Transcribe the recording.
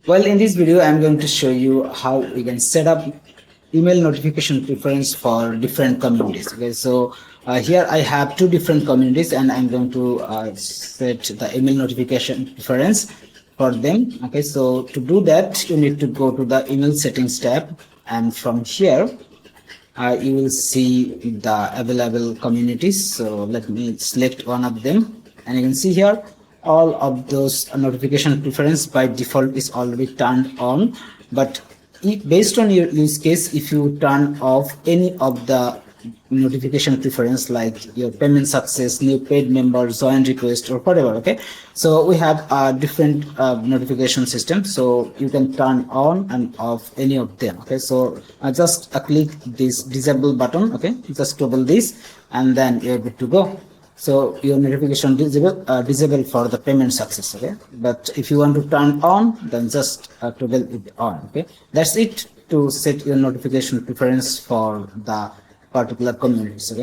Well, in this video, I'm going to show you how we can set up email notification preference for different communities. Okay, so here I have two different communities, and I'm going to set the email notification preference for them. Okay, so to do that, you need to go to the email settings tab, and from here you will see the available communities. So let me select one of them, and you can see here all of those notification preference by default is already turned on, but based on your use case, if you turn off any of the notification preference like your payment success, new paid member, join request, or whatever, okay, so we have a different notification system, so you can turn on and off any of them. Okay, so just click this disable button. Okay, just toggle this, and then you're good to go. So your notification disable for the payment success. Okay, but if you want to turn on, then just toggle it on. Okay, that's it to set your notification preference for the particular communities. Okay.